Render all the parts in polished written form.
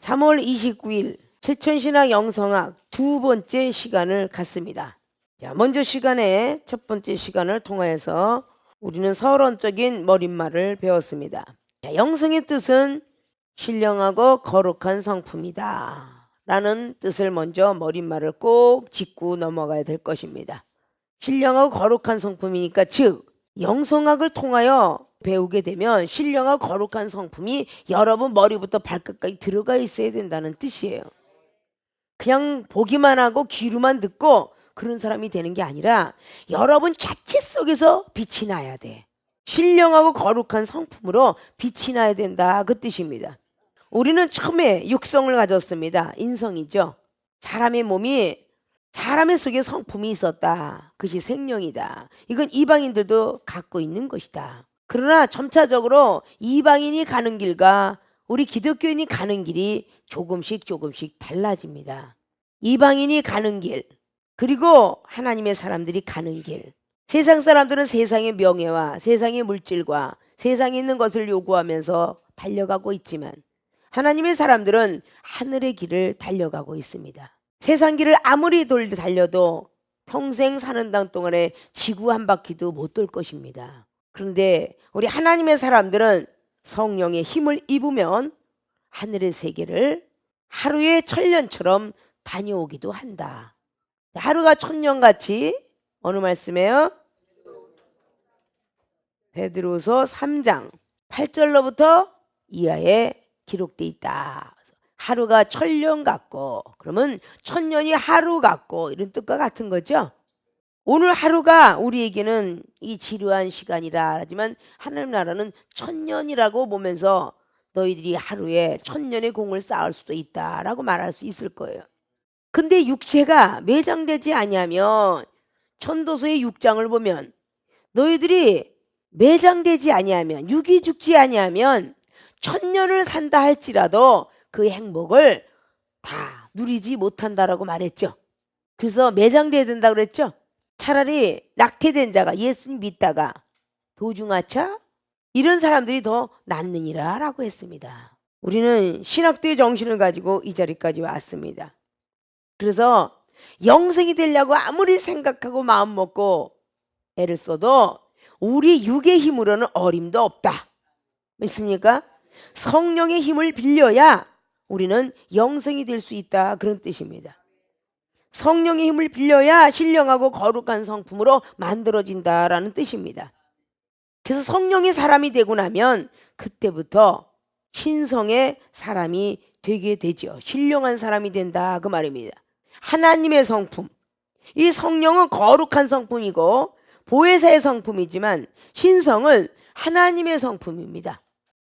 3월 29일 실천신학 영성학 두 번째 시간을 갖습니다. 자, 먼저 첫 번째 시간을 통하여서 우리는 서론적인 머릿말을 배웠습니다. 자, 영성의 뜻은 신령하고 거룩한 성품이다 라는 뜻을 먼저 머릿말을 꼭 짚고 넘어가야 될 것입니다. 신령하고 거룩한 성품이니까 즉 영성학을 통하여 배우게 되면 신령하고 거룩한 성품이 여러분 머리부터 발끝까지 들어가 있어야 된다는 뜻이에요. 그냥 보기만 하고 귀로만 듣고 그런 사람이 되는 게 아니라 여러분 자체 속에서 빛이 나야 돼. 신령하고 거룩한 성품으로 빛이 나야 된다 그 뜻입니다. 우리는 처음에 육성을 가졌습니다. 인성이죠. 사람의 몸이 사람의 속에 성품이 있었다. 그것이 생명이다. 이건 이방인들도 갖고 있는 것이다. 그러나 점차적으로 이방인이 가는 길과 우리 기독교인이 가는 길이 조금씩 달라집니다. 이방인이 가는 길, 그리고 하나님의 사람들이 가는 길. 세상 사람들은 세상의 명예와 세상의 물질과 세상에 있는 것을 요구하면서 달려가고 있지만 하나님의 사람들은 하늘의 길을 달려가고 있습니다. 세상 길을 아무리 달려도 평생 사는 당 동안에 지구 한 바퀴도 못 돌 것입니다. 그런데 우리 하나님의 사람들은 성령의 힘을 입으면 하늘의 세계를 하루에 천년처럼 다녀오기도 한다. 하루가 천년같이 어느 말씀이에요? 베드로서 3장 8절로부터 이하에 기록되어 있다. 하루가 천년 같고 그러면 천년이 하루 같고 이런 뜻과 같은 거죠. 오늘 하루가 우리에게는 이 지루한 시간이다 하지만 하나님 나라는 천년이라고 보면서 너희들이 하루에 천년의 공을 쌓을 수도 있다라고 말할 수 있을 거예요. 근데 육체가 매장되지 아니하면 천도서의 6장을 보면 너희들이 매장되지 아니하면 육이 죽지 아니하면 천년을 산다 할지라도 그 행복을 다 누리지 못한다라고 말했죠. 그래서 매장돼야 된다 그랬죠. 차라리 낙태된 자가 예수님 믿다가 도중하차 이런 사람들이 더 낫느니라 라고 했습니다. 우리는 신학도의 정신을 가지고 이 자리까지 왔습니다. 그래서 영생이 되려고 아무리 생각하고 마음 먹고 애를 써도 우리 육의 힘으로는 어림도 없다. 믿습니까? 성령의 힘을 빌려야 우리는 영생이 될 수 있다 그런 뜻입니다. 성령의 힘을 빌려야 신령하고 거룩한 성품으로 만들어진다라는 뜻입니다. 그래서 성령의 사람이 되고 나면 그때부터 신성의 사람이 되게 되죠. 신령한 사람이 된다 그 말입니다. 하나님의 성품, 이 성령은 거룩한 성품이고 보혜사의 성품이지만 신성은 하나님의 성품입니다.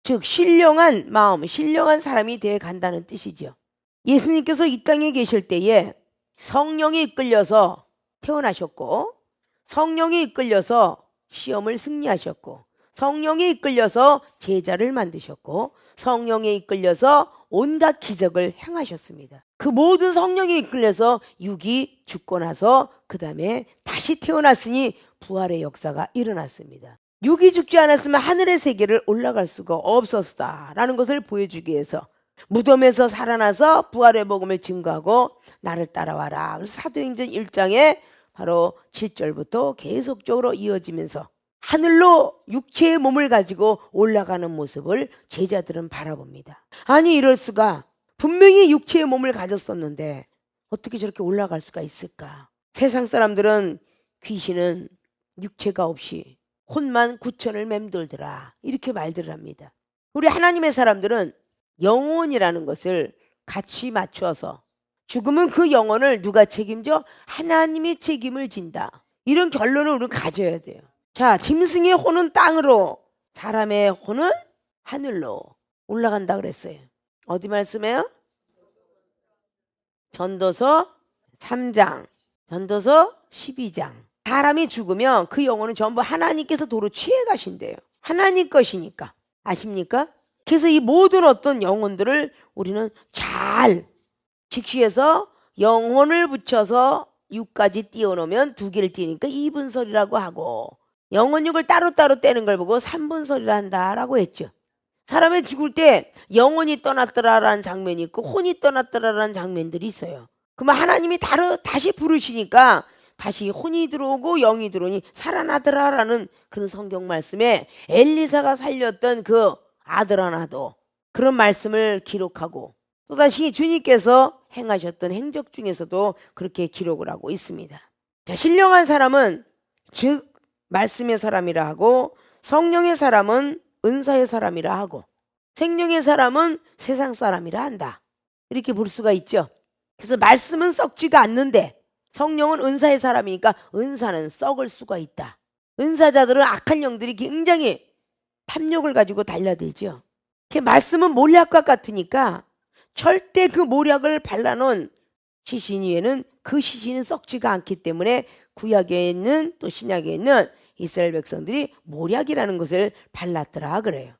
즉 신령한 마음, 신령한 사람이 되어 간다는 뜻이죠. 예수님께서 이 땅에 계실 때에 성령이 이끌려서 태어나셨고 성령이 이끌려서 시험을 승리하셨고 성령이 이끌려서 제자를 만드셨고 성령에 이끌려서 온갖 기적을 행하셨습니다. 그 모든 성령이 이끌려서 육이 죽고 나서 그 다음에 다시 태어났으니 부활의 역사가 일어났습니다. 육이 죽지 않았으면 하늘의 세계를 올라갈 수가 없었다라는 것을 보여주기 위해서 무덤에서 살아나서 부활의 복음을 증거하고 나를 따라와라. 그래서 사도행전 1장에 바로 7절부터 계속적으로 이어지면서 하늘로 육체의 몸을 가지고 올라가는 모습을 제자들은 바라봅니다. 아니 이럴 수가. 분명히 육체의 몸을 가졌었는데 어떻게 저렇게 올라갈 수가 있을까? 세상 사람들은 귀신은 육체가 없이 혼만 구천을 맴돌더라 이렇게 말들을 합니다. 우리 하나님의 사람들은 영혼이라는 것을 같이 맞추어서 죽으면 그 영혼을 누가 책임져? 하나님이 책임을 진다. 이런 결론을 우리는 가져야 돼요. 자, 짐승의 혼은 땅으로, 사람의 혼은 하늘로 올라간다 그랬어요. 어디 말씀해요? 전도서 3장, 전도서 12장. 사람이 죽으면 그 영혼은 전부 하나님께서 도로 취해 가신대요. 하나님 것이니까. 아십니까? 그래서 이 모든 어떤 영혼들을 우리는 잘 직시해서 영혼을 붙여서 6까지 띄워놓으면 2개를 띄니까 2분설이라고 하고 영혼육을 따로따로 떼는 걸 보고 3분설이라 한다라고 했죠. 사람이 죽을 때 영혼이 떠났더라라는 장면이 있고 혼이 떠났더라라는 장면들이 있어요. 그러면 하나님이 다시 부르시니까 다시 혼이 들어오고 영이 들어오니 살아나더라라는 그런 성경 말씀에 엘리사가 살렸던 그 아들 하나도 그런 말씀을 기록하고 또다시 주님께서 행하셨던 행적 중에서도 그렇게 기록을 하고 있습니다. 자, 신령한 사람은 즉 말씀의 사람이라 하고 성령의 사람은 은사의 사람이라 하고 생명의 사람은 세상 사람이라 한다. 이렇게 볼 수가 있죠. 그래서 말씀은 썩지가 않는데 성령은 은사의 사람이니까 은사는 썩을 수가 있다. 은사자들은 악한 영들이 굉장히 탐욕을 가지고 달려들죠. 말씀은 몰약과 같으니까 절대 그 몰약을 발라놓은 시신 위에는 그 시신은 썩지가 않기 때문에 구약에 있는 또 신약에 있는 이스라엘 백성들이 몰약이라는 것을 발랐더라 그래요.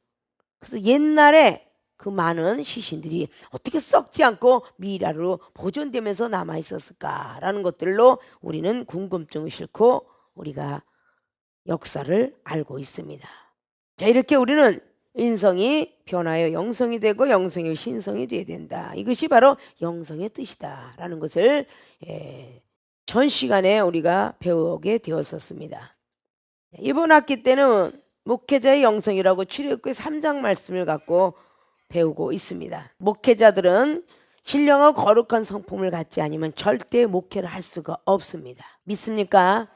그래서 옛날에 그 많은 시신들이 어떻게 썩지 않고 미라로 보존되면서 남아있었을까라는 것들로 우리는 궁금증을 싣고 우리가 역사를 알고 있습니다. 자, 이렇게 우리는 인성이 변하여 영성이 되고 영성이 신성이 되어야 된다. 이것이 바로 영성의 뜻이다라는 것을 전 시간에 우리가 배우게 되었었습니다. 이번 학기 때는 목회자의 영성이라고 출애굽기 3장 말씀을 갖고 배우고 있습니다. 목회자들은 신령하고 거룩한 성품을 갖지 않으면 절대 목회를 할 수가 없습니다. 믿습니까?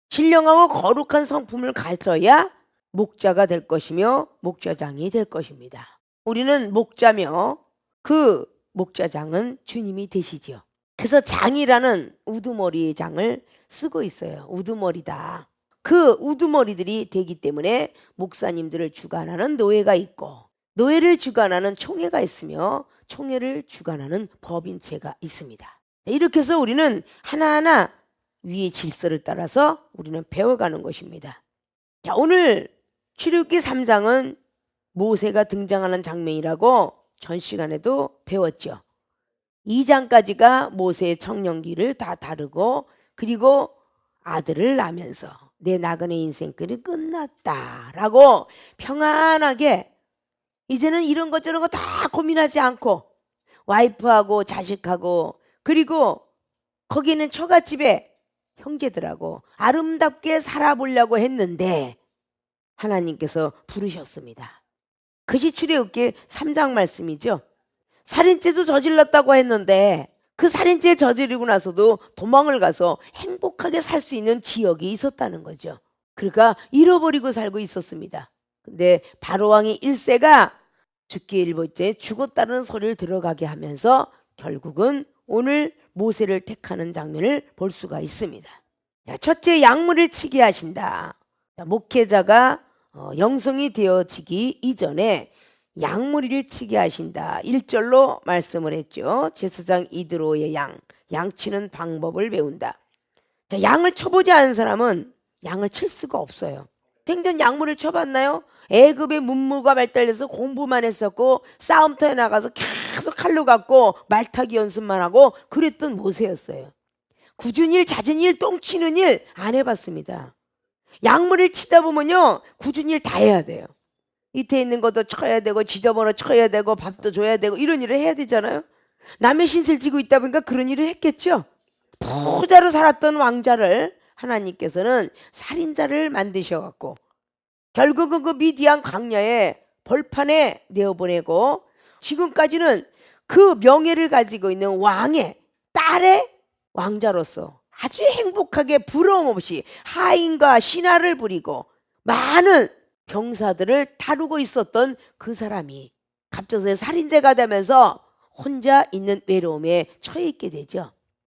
신령하고 거룩한 성품을 가져야 목자가 될 것이며 목자장이 될 것입니다. 우리는 목자며 그 목자장은 주님이 되시죠. 그래서 장이라는 우두머리 장을 쓰고 있어요. 우두머리다. 그 우두머리들이 되기 때문에 목사님들을 주관하는 노예가 있고 노예를 주관하는 총회가 있으며 총회를 주관하는 법인체가 있습니다. 이렇게 해서 우리는 하나하나 위의 질서를 따라서 우리는 배워가는 것입니다. 자, 오늘 출애굽기 3장은 모세가 등장하는 장면이라고 전 시간에도 배웠죠. 2장까지가 모세의 청년기를 다 다루고 그리고 아들을 낳으면서 내 나그네 인생길이 끝났다라고 평안하게 이제는 이런 것 저런 거 다 고민하지 않고 와이프하고 자식하고 그리고 거기 있는 처갓집에 형제들하고 아름답게 살아보려고 했는데 하나님께서 부르셨습니다. 그것이 출애굽기 3장 말씀이죠. 살인죄도 저질렀다고 했는데 그 살인죄를 저지르고 나서도 도망을 가서 행복하게 살 수 있는 지역이 있었다는 거죠. 그러니까 잃어버리고 살고 있었습니다. 근데 바로왕이 1세가 죽기 일보째 죽었다는 소리를 들어가게 하면서 결국은 오늘 모세를 택하는 장면을 볼 수가 있습니다. 첫째, 약물을 치게 하신다. 목회자가 영성이 되어지기 이전에 양무리를 치게 하신다. 1절로 말씀을 했죠. 제사장 이드로의 양치는 방법을 배운다. 자, 양을 쳐보지 않은 사람은 양을 칠 수가 없어요. 생전 양물을 쳐봤나요? 애굽의 문무가 발달해서 공부만 했었고 싸움터에 나가서 계속 칼로 갖고 말타기 연습만 하고 그랬던 모세였어요. 굳은 일, 잦은 일, 똥치는 일 안 해봤습니다. 양물을 치다 보면요 굳은 일 다 해야 돼요. 밑에 있는 것도 쳐야 되고 지저분어 쳐야 되고 밥도 줘야 되고 이런 일을 해야 되잖아요. 남의 신세를 지고 있다 보니까 그런 일을 했겠죠. 부자로 살았던 왕자를 하나님께서는 살인자를 만드셔갖고 결국은 그 미디안 광야에 벌판에 내어보내고 지금까지는 그 명예를 가지고 있는 왕의 딸의 왕자로서 아주 행복하게 부러움 없이 하인과 신하를 부리고 많은 병사들을 다루고 있었던 그 사람이 갑자기 살인자가 되면서 혼자 있는 외로움에 처해 있게 되죠.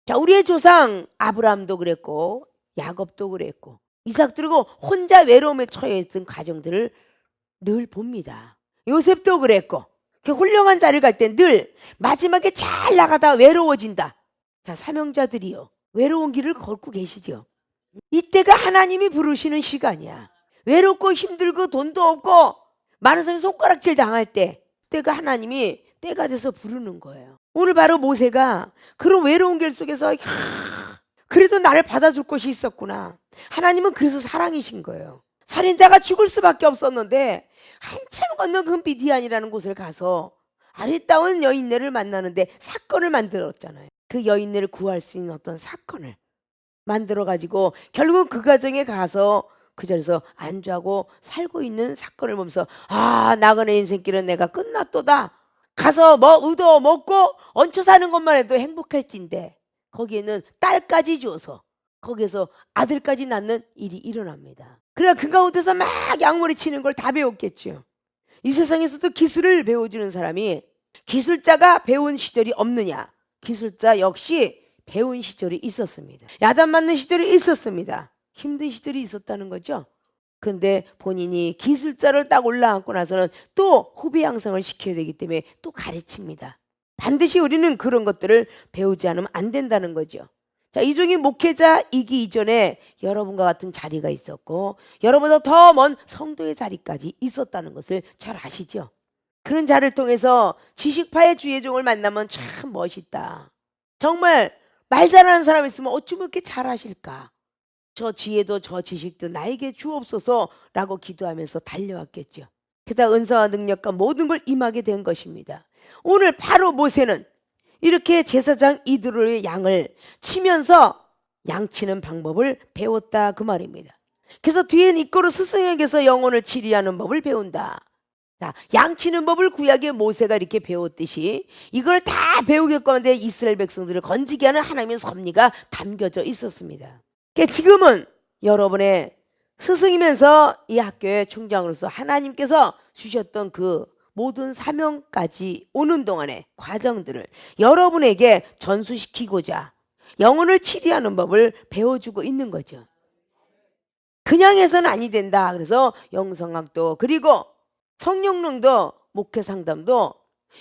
자, 우리의 조상 아브라함도 그랬고 야곱도 그랬고 이삭들고 혼자 외로움에 처해 있던 가정들을 늘 봅니다. 요셉도 그랬고 훌륭한 자리를 갈 때 늘 마지막에 잘 나가다 외로워진다. 자, 사명자들이요 외로운 길을 걷고 계시죠. 이때가 하나님이 부르시는 시간이야. 외롭고 힘들고 돈도 없고 많은 사람이 손가락질 당할 때 때가 하나님이 때가 돼서 부르는 거예요. 오늘 바로 모세가 그런 외로운 길 속에서 그래도 나를 받아줄 곳이 있었구나. 하나님은 그래서 사랑이신 거예요. 살인자가 죽을 수밖에 없었는데 한참 건넌 그 미디안이라는 곳을 가서 아리따운 여인네를 만나는데 사건을 만들었잖아요. 그 여인네를 구할 수 있는 어떤 사건을 만들어가지고 결국 그 가정에 가서 그 자리에서 안주하고 살고 있는 사건을 보면서 나그네 인생길은 내가 끝났도다. 가서 뭐 얻어 먹고 얹혀 사는 것만 해도 행복할진데 거기에는 딸까지 줘서 거기에서 아들까지 낳는 일이 일어납니다. 그래 그 가운데서 막 양머리 치는 걸 다 배웠겠죠. 이 세상에서도 기술을 배워주는 사람이 기술자가 배운 시절이 없느냐. 기술자 역시 배운 시절이 있었습니다. 야단 맞는 시절이 있었습니다. 힘든 시절이 있었다는 거죠. 근데 본인이 기술자를 딱 올라앉고 나서는 또 후배 양성을 시켜야 되기 때문에 또 가르칩니다. 반드시 우리는 그런 것들을 배우지 않으면 안 된다는 거죠. 자, 이종희 목회자이기 이전에 여러분과 같은 자리가 있었고 여러분보다 더 먼 성도의 자리까지 있었다는 것을 잘 아시죠? 그런 자를 통해서 지식파의 주의 종을 만나면 참 멋있다. 정말 말 잘하는 사람 있으면 어쩜 그렇게 잘하실까? 저 지혜도 저 지식도 나에게 주옵소서라고 기도하면서 달려왔겠죠. 그다 은사와 능력과 모든 걸 임하게 된 것입니다. 오늘 바로 모세는 이렇게 제사장 이드로의 양을 치면서 양치는 방법을 배웠다 그 말입니다. 그래서 뒤엔 이꼬르 스승에게서 영혼을 치리하는 법을 배운다. 자, 양치는 법을 구약의 모세가 이렇게 배웠듯이 이걸 다 배우겠고 하는데 이스라엘 백성들을 건지게 하는 하나님의 섭리가 담겨져 있었습니다. 지금은 여러분의 스승이면서 이 학교의 총장으로서 하나님께서 주셨던 그 모든 사명까지 오는 동안의 과정들을 여러분에게 전수시키고자 영혼을 치리하는 법을 배워주고 있는 거죠. 그냥 해서는 아니 된다. 그래서 영성학도 그리고 성령론도 목회 상담도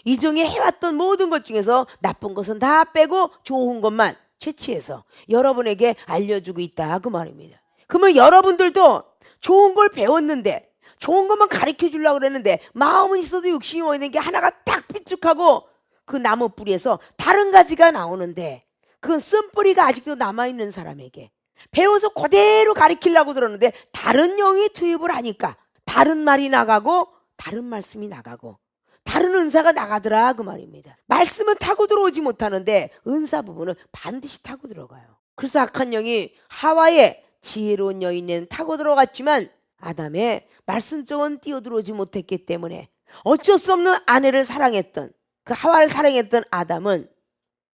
이종이 해왔던 모든 것 중에서 나쁜 것은 다 빼고 좋은 것만 채취해서 여러분에게 알려주고 있다 그 말입니다. 그러면 여러분들도 좋은 걸 배웠는데 좋은 것만 가르쳐 주려고 그랬는데 마음은 있어도 욕심이 모이는 게 하나가 딱 삐죽하고 그 나무 뿌리에서 다른 가지가 나오는데 그 쓴뿌리가 아직도 남아있는 사람에게 배워서 그대로 가르치려고 들었는데 다른 영이 투입을 하니까 다른 말이 나가고 다른 말씀이 나가고 다른 은사가 나가더라 그 말입니다. 말씀은 타고 들어오지 못하는데 은사 부분은 반드시 타고 들어가요. 그래서 악한 영이 하와의 지혜로운 여인은 타고 들어갔지만 아담의 말씀 쪽은 뛰어들어오지 못했기 때문에 어쩔 수 없는 아내를 사랑했던 그 하와를 사랑했던 아담은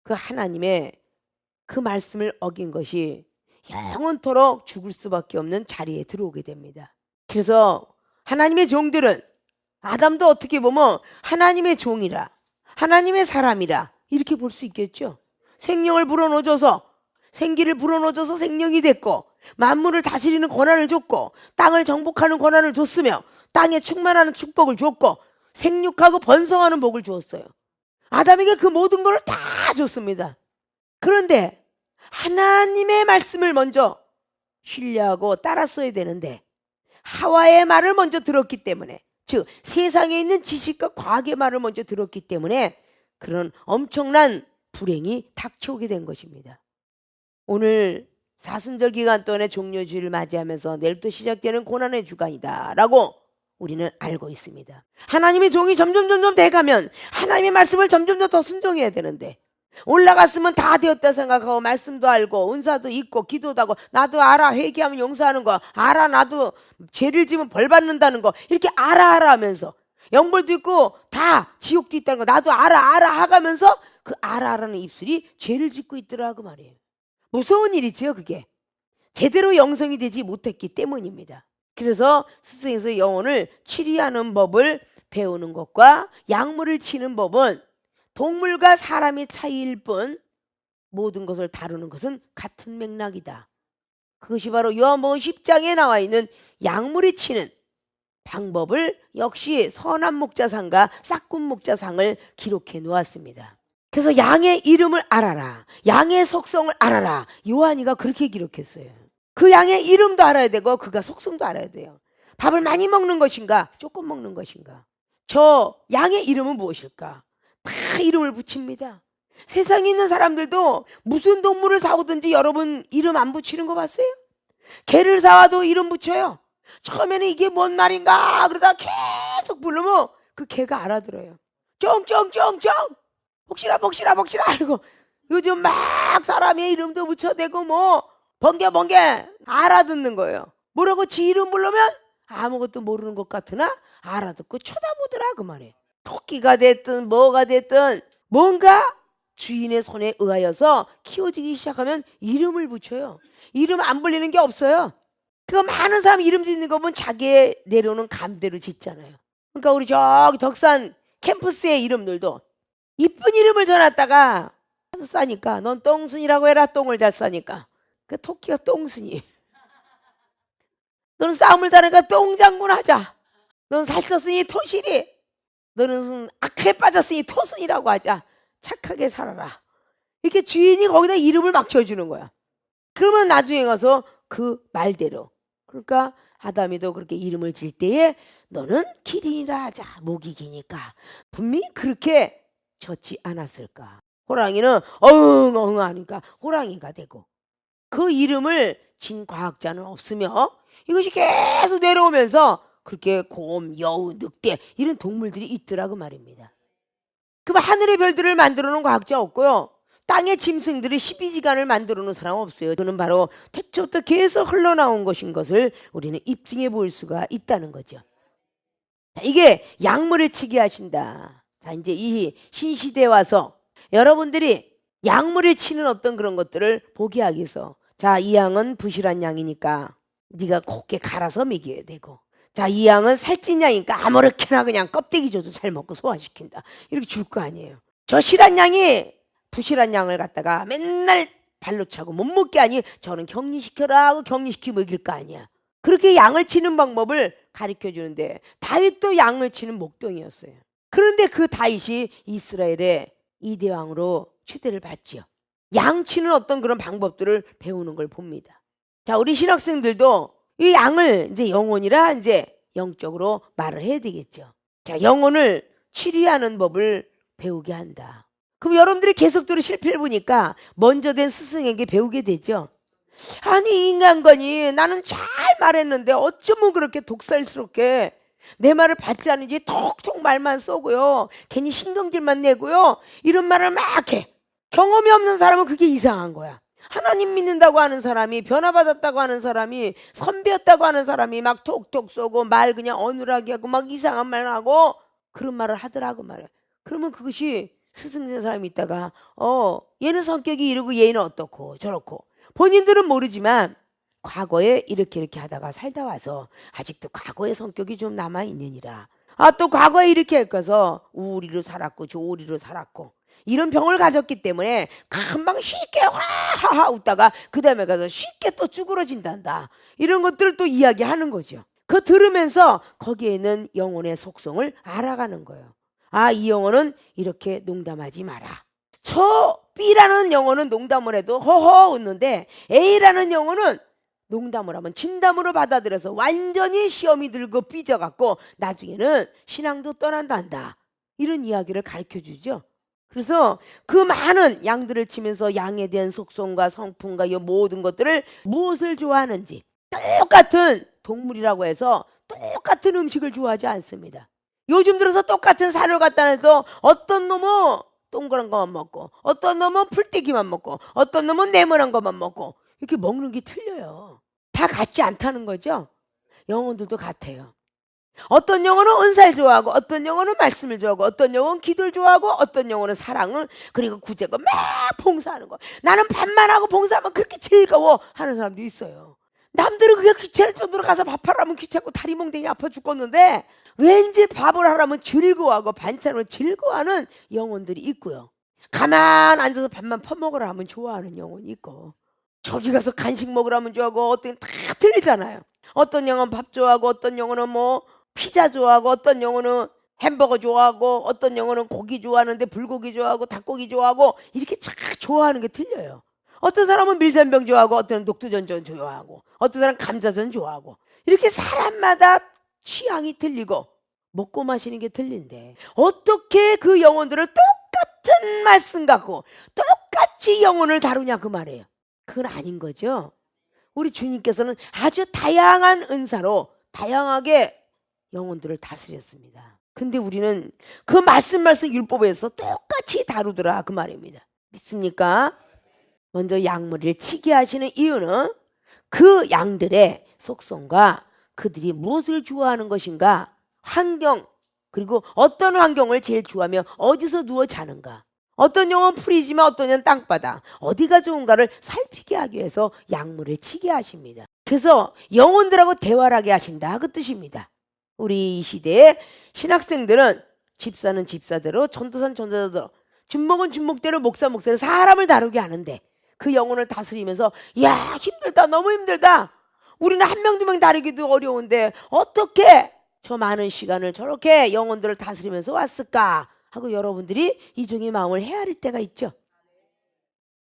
그 하나님의 그 말씀을 어긴 것이 영원토록 죽을 수밖에 없는 자리에 들어오게 됩니다. 그래서 하나님의 종들은 아담도 어떻게 보면 하나님의 종이라 하나님의 사람이라 이렇게 볼 수 있겠죠. 생명을 불어넣어줘서 생기를 불어넣어줘서 생명이 됐고 만물을 다스리는 권한을 줬고 땅을 정복하는 권한을 줬으며 땅에 충만하는 축복을 줬고 생육하고 번성하는 복을 주었어요. 아담에게 그 모든 걸 다 줬습니다. 그런데 하나님의 말씀을 먼저 신뢰하고 따랐어야 되는데 하와의 말을 먼저 들었기 때문에 즉 세상에 있는 지식과 과학의 말을 먼저 들었기 때문에 그런 엄청난 불행이 닥쳐오게 된 것입니다. 오늘 사순절 기간 동안의 종료주의를 맞이하면서 내일부터 시작되는 고난의 주간이다 라고 우리는 알고 있습니다. 하나님의 종이 점점 돼가면 하나님의 말씀을 점점 더 순종해야 되는데 올라갔으면 다 되었다 생각하고 말씀도 알고 은사도 있고 기도도 하고 나도 알아 회개하면 용서하는 거 알아 나도 죄를 지면 벌 받는다는 거 이렇게 알아 하면서 영벌도 있고 다 지옥도 있다는 거 나도 알아 하가면서 그 알아라는 입술이 죄를 짓고 있더라고 말이에요. 무서운 일이지요 그게. 제대로 영성이 되지 못했기 때문입니다. 그래서 스승에서 영혼을 치리하는 법을 배우는 것과 약물을 치는 법은 동물과 사람의 차이일 뿐 모든 것을 다루는 것은 같은 맥락이다. 그것이 바로 요한복음 10장에 나와 있는 약물이 치는 방법을 역시 선한 목자상과 싹군 목자상을 기록해 놓았습니다. 그래서 양의 이름을 알아라. 양의 속성을 알아라. 요한이가 그렇게 기록했어요. 그 양의 이름도 알아야 되고 그가 속성도 알아야 돼요. 밥을 많이 먹는 것인가 조금 먹는 것인가. 저 양의 이름은 무엇일까. 다 이름을 붙입니다. 세상에 있는 사람들도 무슨 동물을 사오든지 여러분 이름 안 붙이는 거 봤어요? 개를 사와도 이름 붙여요. 처음에는 이게 뭔 말인가 그러다 계속 부르면 그 개가 알아들어요. 쫑쫑쫑쫑 복실아 하고 요즘 막 사람의 이름도 붙여대고 뭐 번개 알아듣는 거예요. 뭐라고 지 이름 부르면 아무것도 모르는 것 같으나 알아듣고 쳐다보더라 그 말이에요. 토끼가 됐든 뭐가 됐든 뭔가 주인의 손에 의하여서 키워지기 시작하면 이름을 붙여요. 이름 안 불리는 게 없어요. 그 많은 사람 이름 짓는 거 보면 자기의 내려오는 감대로 짓잖아요. 그러니까 우리 저기 덕산 캠퍼스의 이름들도 이쁜 이름을 줘놨다가 하도 싸니까 넌 똥순이라고 해라. 똥을 잘 싸니까. 그 토끼가 똥순이. 너는 싸움을 잘하니까 똥장군 하자. 너는 살쪘으니 토실이. 너는 악해 빠졌으니 토순이라고 하자. 착하게 살아라. 이렇게 주인이 거기다 이름을 막 지어주는 거야. 그러면 나중에 가서 그 말대로. 그러니까 아담이도 그렇게 이름을 질 때에 너는 기린이라 하자. 목이 기니까. 분명히 그렇게 졌지 않았을까. 호랑이는 엉엉 하니까 호랑이가 되고. 그 이름을 진 과학자는 없으며 이것이 계속 내려오면서 그렇게 곰, 여우, 늑대 이런 동물들이 있더라고 말입니다. 그럼 하늘의 별들을 만들어 놓은 과학자 없고요. 땅의 짐승들이 12지간을 만들어 놓은 사람 없어요. 그는 바로 태초부터 계속 흘러나온 것인 것을 우리는 입증해 볼 수가 있다는 거죠. 이게 약물을 치게 하신다. 자, 이제 이 신시대에 와서 여러분들이 약물을 치는 어떤 그런 것들을 보게 하기 위해서 자, 이 양은 부실한 양이니까 네가 곱게 갈아서 먹여야 되고 자, 이 양은 살찐 양이니까 아무렇게나 그냥 껍데기 줘도 잘 먹고 소화시킨다. 이렇게 줄 거 아니에요. 저 실한 양이 부실한 양을 갖다가 맨날 발로 차고 못 먹게 하니 저는 격리시켜라 하고 격리시키고 먹일 거 아니야. 그렇게 양을 치는 방법을 가르쳐 주는데 다윗도 양을 치는 목동이었어요. 그런데 그 다윗이 이스라엘의 이대왕으로 추대를 받죠. 양 치는 어떤 그런 방법들을 배우는 걸 봅니다. 자, 우리 신학생들도 이 양을 이제 영혼이라 이제 영적으로 말을 해야 되겠죠. 자, 영혼을 치리하는 법을 배우게 한다. 그럼 여러분들이 계속적으로 실패를 보니까 먼저 된 스승에게 배우게 되죠. 아니 인간관이 나는 잘 말했는데 어쩌면 그렇게 독살스럽게 내 말을 받지 않은지 톡톡 말만 쏘고요. 괜히 신경질만 내고요. 이런 말을 막 해. 경험이 없는 사람은 그게 이상한 거야. 하나님 믿는다고 하는 사람이 변화받았다고 하는 사람이 선배였다고 하는 사람이 막 톡톡 쏘고 말 그냥 어눌하게 하고 막 이상한 말 하고 그런 말을 하더라고 말이야. 그러면 그것이 스승된 사람이 있다가 얘는 성격이 이러고 얘는 어떻고 저렇고 본인들은 모르지만 과거에 이렇게 하다가 살다 와서 아직도 과거의 성격이 좀 남아있느니라. 또 과거에 이렇게 해서 우울이로 살았고 조울이로 살았고 이런 병을 가졌기 때문에 금방 쉽게 화하하 웃다가 그 다음에 가서 쉽게 또 쭈그러진단다. 이런 것들을 또 이야기하는 거죠. 그거 들으면서 거기에 있는 영혼의 속성을 알아가는 거예요. 이 영혼은 이렇게 농담하지 마라. 저 B라는 영혼은 농담을 해도 허허 웃는데 A라는 영혼은 농담을 하면 진담으로 받아들여서 완전히 시험이 들고 삐져갖고 나중에는 신앙도 떠난단다. 이런 이야기를 가르쳐주죠. 그래서 그 많은 양들을 치면서 양에 대한 속성과 성품과 이 모든 것들을 무엇을 좋아하는지 똑같은 동물이라고 해서 똑같은 음식을 좋아하지 않습니다. 요즘 들어서 똑같은 사료를 갖다 내도 어떤 놈은 동그란 것만 먹고 어떤 놈은 풀떼기만 먹고 어떤 놈은 네모난 것만 먹고 이렇게 먹는 게 틀려요. 다 같지 않다는 거죠. 영혼들도 같아요. 어떤 영혼은 은사를 좋아하고 어떤 영혼은 말씀을 좋아하고 어떤 영혼은 기도를 좋아하고 어떤 영혼은 사랑을 그리고 구제고 막 봉사하는 거. 나는 밥만 하고 봉사하면 그렇게 즐거워 하는 사람도 있어요. 남들은 그게 귀찮을 정도로 가서 밥하라면 귀찮고 다리 몽댕이 아파 죽겠는데 왠지 밥을 하라면 즐거워하고 반찬을 즐거워하는 영혼들이 있고요. 가만 앉아서 밥만 퍼먹으라 하면 좋아하는 영혼이 있고 저기 가서 간식 먹으라 하면 좋아하고 어떤 다 틀리잖아요. 어떤 영혼은 밥 좋아하고 어떤 영혼은 뭐 피자 좋아하고 어떤 영혼은 햄버거 좋아하고 어떤 영혼은 고기 좋아하는데 불고기 좋아하고 닭고기 좋아하고 이렇게 쫙 좋아하는 게 틀려요. 어떤 사람은 밀전병 좋아하고 어떤 사람은 녹두전전 좋아하고 어떤 사람은 감자전 좋아하고 이렇게 사람마다 취향이 틀리고 먹고 마시는 게 틀린데 어떻게 그 영혼들을 똑같은 말씀 갖고 똑같이 영혼을 다루냐 그 말이에요. 그건 아닌 거죠. 우리 주님께서는 아주 다양한 은사로 다양하게 영혼들을 다스렸습니다. 근데 우리는 그 말씀 율법에서 똑같이 다루더라 그 말입니다. 믿습니까? 먼저 양머리를 치게 하시는 이유는 그 양들의 속성과 그들이 무엇을 좋아하는 것인가, 환경, 그리고 어떤 환경을 제일 좋아하며 어디서 누워 자는가, 어떤 영은 풀이지만 어떤 영은 땅바닥, 어디가 좋은가를 살피게 하기 위해서 양물을 치게 하십니다. 그래서 영혼들하고 대화를 하게 하신다 그 뜻입니다. 우리 이 시대의 신학생들은 집사는 집사대로, 전도사는 전도사대로, 준목은 준목대로, 목사대로 사람을 다루게 하는데 그 영혼을 다스리면서 야 힘들다, 너무 힘들다, 우리는 한 명 두 명 다루기도 어려운데 어떻게 저 많은 시간을 저렇게 영혼들을 다스리면서 왔을까 하고 여러분들이 이종의 마음을 헤아릴 때가 있죠.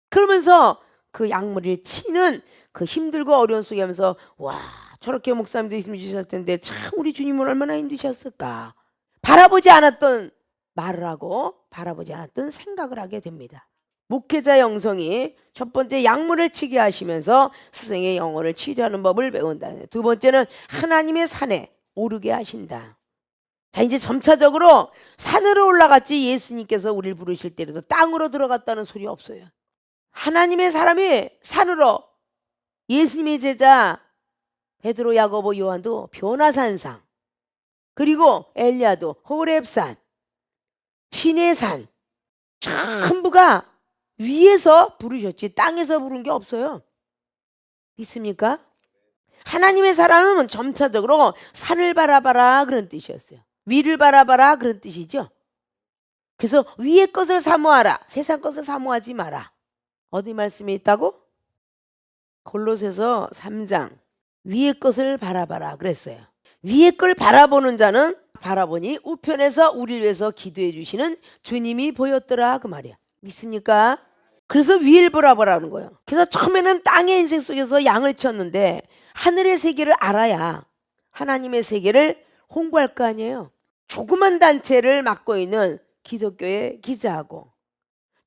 그러면서 그 양머리를 치는 그 힘들고 어려운 속에 하면서 와 저렇게 목사님도 힘 주셨을 텐데 참 우리 주님은 얼마나 힘드셨을까, 바라보지 않았던 말을 하고 바라보지 않았던 생각을 하게 됩니다. 목회자 영성이 첫 번째 양물을 치게 하시면서 스승의 영혼을 치료하는 법을 배운다. 두 번째는 하나님의 산에 오르게 하신다. 자, 이제 점차적으로 산으로 올라갔지 예수님께서 우리를 부르실 때라도 땅으로 들어갔다는 소리 없어요. 하나님의 사람이 산으로, 예수님의 제자 베드로, 야고보, 요한도 변화산상, 그리고 엘리야도 호렙산, 시내산, 전부가 위에서 부르셨지 땅에서 부른 게 없어요. 믿습니까? 하나님의 사람은 점차적으로 산을 바라봐라 그런 뜻이었어요. 위를 바라봐라 그런 뜻이죠. 그래서 위의 것을 사모하라, 세상 것을 사모하지 마라. 어디 말씀에 있다고? 골로새서 3장 위의 것을 바라봐라 그랬어요. 위의 걸 바라보는 자는 바라보니 우편에서 우리를 위해서 기도해 주시는 주님이 보였더라 그 말이야. 믿습니까? 그래서 위를 바라보라는 거예요. 그래서 처음에는 땅의 인생 속에서 양을 쳤는데 하늘의 세계를 알아야 하나님의 세계를 홍보할 거 아니에요. 조그만 단체를 맡고 있는 기독교의 기자하고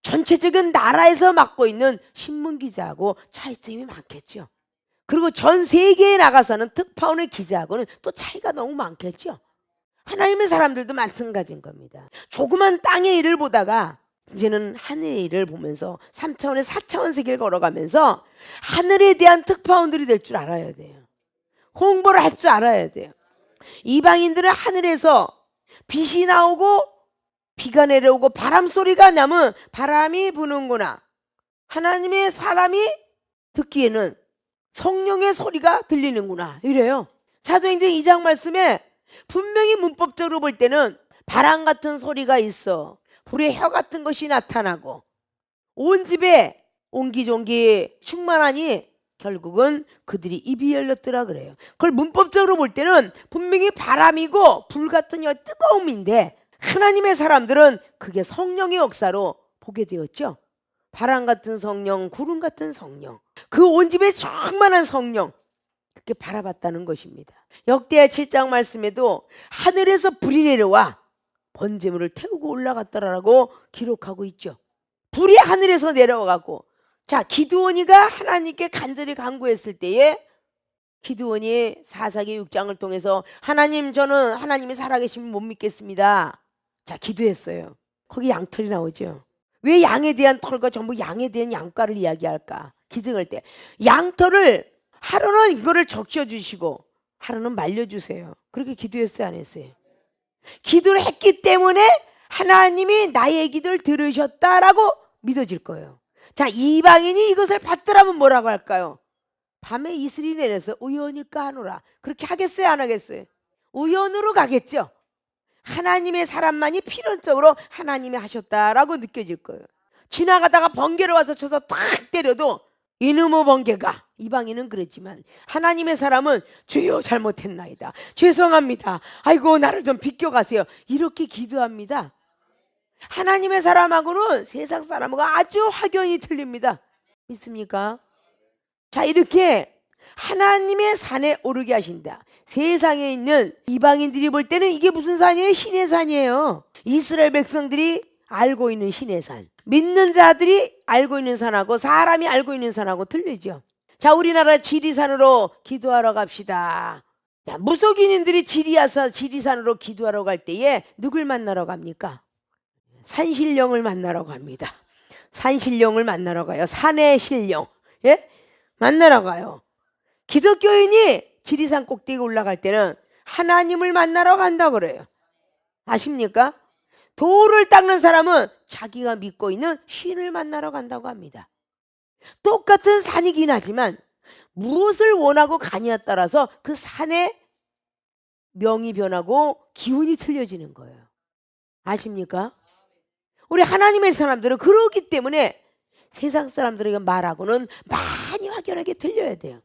전체적인 나라에서 맡고 있는 신문 기자하고 차이점이 많겠죠. 그리고 전 세계에 나가서는 특파원의 기자하고는 또 차이가 너무 많겠죠. 하나님의 사람들도 마찬가지인 겁니다. 조그만 땅의 일을 보다가 이제는 하늘의 일을 보면서 3차원의 4차원 세계를 걸어가면서 하늘에 대한 특파원들이 될 줄 알아야 돼요. 홍보를 할 줄 알아야 돼요. 이방인들은 하늘에서 빛이 나오고 비가 내려오고 바람 소리가 나면 바람이 부는구나, 하나님의 사람이 듣기에는 성령의 소리가 들리는구나 이래요. 사도행전 2장 말씀에 분명히 문법적으로 볼 때는 바람 같은 소리가 있어, 불의 혀 같은 것이 나타나고 온 집에 옹기종기 충만하니 결국은 그들이 입이 열렸더라 그래요. 그걸 문법적으로 볼 때는 분명히 바람이고 불 같은 뜨거움인데 하나님의 사람들은 그게 성령의 역사로 보게 되었죠. 바람 같은 성령, 구름 같은 성령, 그 온 집에 충만한 성령, 그렇게 바라봤다는 것입니다. 역대하 7장 말씀에도 하늘에서 불이 내려와 번제물을 태우고 올라갔더라라고 기록하고 있죠. 불이 하늘에서 내려와갖고, 자, 기드온이가 하나님께 간절히 간구했을 때에 기드온이 사사기 6장을 통해서 하나님, 저는 하나님이 살아계시면 못 믿겠습니다. 자, 기도했어요. 거기 양털이 나오죠. 왜 양에 대한 털과 전부 양에 대한 양가를 이야기할까? 기증할 때 양털을 하루는 이거를 적셔주시고 하루는 말려주세요. 그렇게 기도했어요, 안 했어요? 기도를 했기 때문에 하나님이 나의 기도를 들으셨다라고 믿어질 거예요. 자, 이방인이 이것을 받더라면 뭐라고 할까요? 밤에 이슬이 내려서 우연일까 하노라. 그렇게 하겠어요, 안 하겠어요? 우연으로 가겠죠. 하나님의 사람만이 필연적으로 하나님이 하셨다라고 느껴질 거예요. 지나가다가 번개를 와서 쳐서 탁 때려도 이놈의 번개가, 이방인은 그랬지만 하나님의 사람은 주여 잘못했나이다, 죄송합니다, 아이고 나를 좀 비껴가세요, 이렇게 기도합니다. 하나님의 사람하고는 세상 사람하고 아주 확연히 틀립니다. 믿습니까? 자, 이렇게 하나님의 산에 오르게 하신다. 세상에 있는 이방인들이 볼 때는 이게 무슨 산이에요? 신의 산이에요. 이스라엘 백성들이 알고 있는 신의 산, 믿는 자들이 알고 있는 산하고 사람이 알고 있는 산하고 틀리죠. 자, 우리나라 지리산으로 기도하러 갑시다. 자, 무속인인들이 지리산으로 기도하러 갈 때에 누굴 만나러 갑니까? 산신령을 만나러 갑니다. 산신령을 만나러 가요. 산의 신령. 예? 만나러 가요. 기독교인이 지리산 꼭대기 올라갈 때는 하나님을 만나러 간다 그래요. 아십니까? 돌을 닦는 사람은 자기가 믿고 있는 신을 만나러 간다고 합니다. 똑같은 산이긴 하지만 무엇을 원하고 가냐에 따라서 그 산의 명이 변하고 기운이 틀려지는 거예요. 아십니까? 우리 하나님의 사람들은 그렇기 때문에 세상 사람들에게 말하고는 많이 확연하게 틀려야 돼요.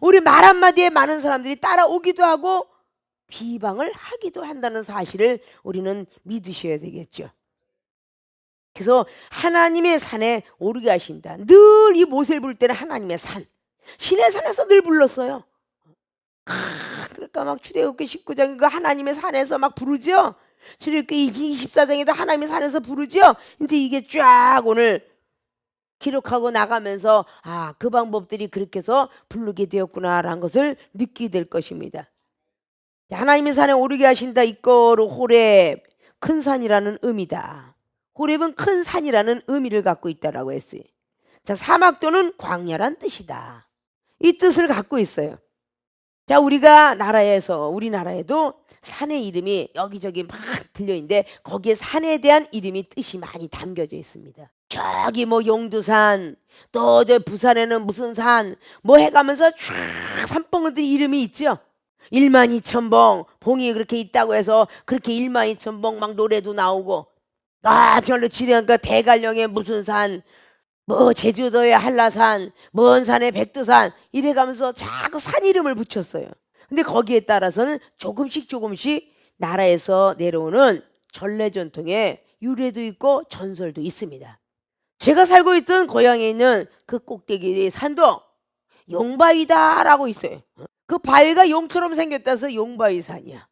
우리 말 한마디에 많은 사람들이 따라오기도 하고 비방을 하기도 한다는 사실을 우리는 믿으셔야 되겠죠. 그래서 하나님의 산에 오르게 하신다. 늘 이 모세를 부를 때는 하나님의 산, 신의 산에서 늘 불렀어요. 그러니까 막 출애굽기 19장 그 하나님의 산에서 막 부르죠. 출애굽기 24장에도 하나님의 산에서 부르죠. 이제 이게 쫙 오늘 기록하고 나가면서 그 방법들이 그렇게 해서 부르게 되었구나라는 것을 느끼게 될 것입니다. 하나님의 산에 오르게 하신다. 이거로 호렙, 큰 산이라는 의미다. 호렙은 큰 산이라는 의미를 갖고 있다라고 했어요. 자, 사막도는 광야란 뜻이다. 이 뜻을 갖고 있어요. 자, 우리나라에도 산의 이름이 여기저기 막 들려있는데 거기에 산에 대한 이름이 뜻이 많이 담겨져 있습니다. 저기 뭐 용두산, 또 저 부산에는 무슨 산, 뭐 해가면서 쫙 산봉우들이 이름이 있죠. 12,000봉, 봉이 그렇게 있다고 해서 그렇게 12,000봉 막 노래도 나오고, 저로 지리니까 대관령의 무슨 산, 뭐 제주도의 한라산, 먼 산의 백두산 이래가면서 자꾸 산 이름을 붙였어요. 근데 거기에 따라서는 조금씩 나라에서 내려오는 전래 전통의 유래도 있고 전설도 있습니다. 제가 살고 있던 고향에 있는 그 꼭대기 산도 용바위다라고 있어요. 그 바위가 용처럼 생겼다서 용바위산이야.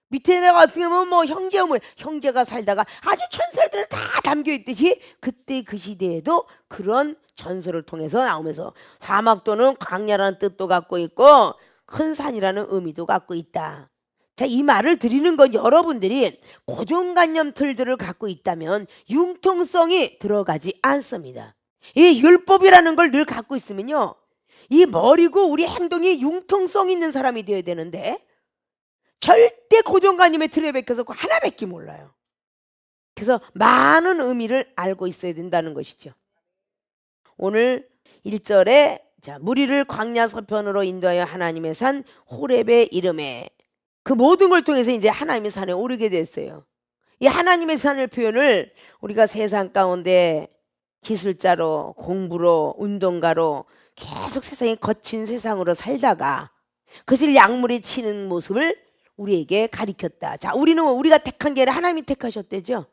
밑에 내려가면 뭐 형제가 살다가 아주 전설들 다 담겨 있듯이 그때 그 시대에도 그런 전설을 통해서 나오면서 사막도는 광야라는 뜻도 갖고 있고 큰 산이라는 의미도 갖고 있다. 자, 이 말을 드리는 건 여러분들이 고정관념 틀들을 갖고 있다면 융통성이 들어가지 않습니다. 이 율법이라는 걸 늘 갖고 있으면요, 이 머리고 우리 행동이 융통성 있는 사람이 되어야 되는데 절대 고정관념의 틀에 박혀서 하나밖에 몰라요. 그래서 많은 의미를 알고 있어야 된다는 것이죠. 오늘 1절에 무리를 광야 서편으로 인도하여 하나님의 산 호렙의 이름에, 그 모든 걸 통해서 이제 하나님의 산에 오르게 됐어요. 이 하나님의 산을 표현을 우리가 세상 가운데 기술자로, 공부로, 운동가로 계속 세상이 거친 세상으로 살다가 그것을 약물에 치는 모습을 우리에게 가리켰다. 자, 우리가 택한 게 아니라 하나님이 택하셨대죠.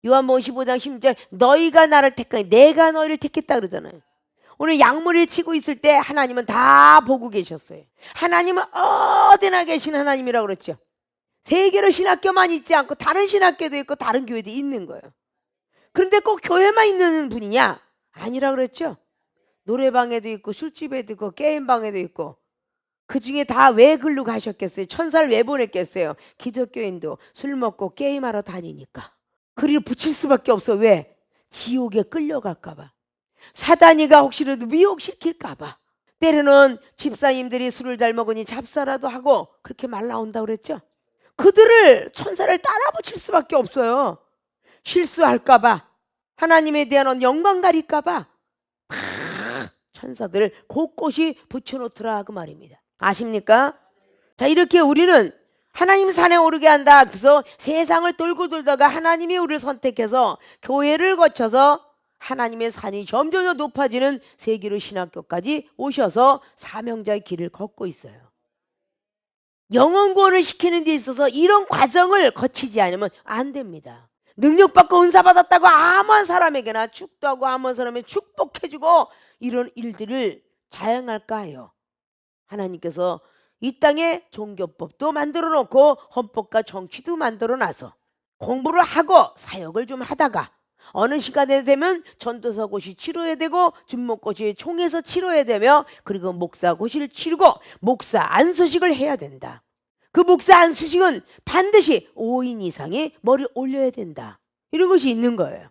요한복음 15장 16절 너희가 나를 택하니 내가 너희를 택했다 그러잖아요. 오늘 약물을 치고 있을 때 하나님은 다 보고 계셨어요. 하나님은 어디나 계신 하나님이라고 그랬죠. 세계로 신학교만 있지 않고 다른 신학교도 있고 다른 교회도 있는 거예요. 그런데 꼭 교회만 있는 분이냐? 아니라 그랬죠. 노래방에도 있고 술집에도 있고 게임방에도 있고, 그 중에 다 왜 글로 가셨겠어요? 천사를 왜 보냈겠어요? 기독교인도 술 먹고 게임하러 다니니까 그리로 붙일 수밖에 없어. 왜? 지옥에 끌려갈까 봐. 사단이가 혹시라도 미혹시킬까 봐. 때로는 집사님들이 술을 잘 먹으니 잡사라도 하고 그렇게 말 나온다고 그랬죠. 그들을 천사를 따라 붙일 수밖에 없어요. 실수할까 봐, 하나님에 대한 영광 가릴까 봐 천사들 곳곳이 붙여놓더라 그 말입니다. 아십니까? 자, 이렇게 우리는 하나님 산에 오르게 한다. 그래서 세상을 돌고 돌다가 하나님이 우리를 선택해서 교회를 거쳐서 하나님의 산이 점점 더 높아지는 세계로 신학교까지 오셔서 사명자의 길을 걷고 있어요. 영혼 구원을 시키는 데 있어서 이런 과정을 거치지 않으면 안 됩니다. 능력받고 은사받았다고 아무한 사람에게나 축도하고 아무한 사람에게 축복해주고 이런 일들을 자행할까 해요. 하나님께서 이 땅에 종교법도 만들어 놓고 헌법과 정치도 만들어 놔서 공부를 하고 사역을 좀 하다가 어느 시간에 되면 전도사고시 치러야 되고 준목고시 총회에서 치러야 되며 그리고 목사고시를 치르고 목사 안수식을 해야 된다. 그 목사 안수식은 반드시 5인 이상이 머리를 올려야 된다. 이런 것이 있는 거예요.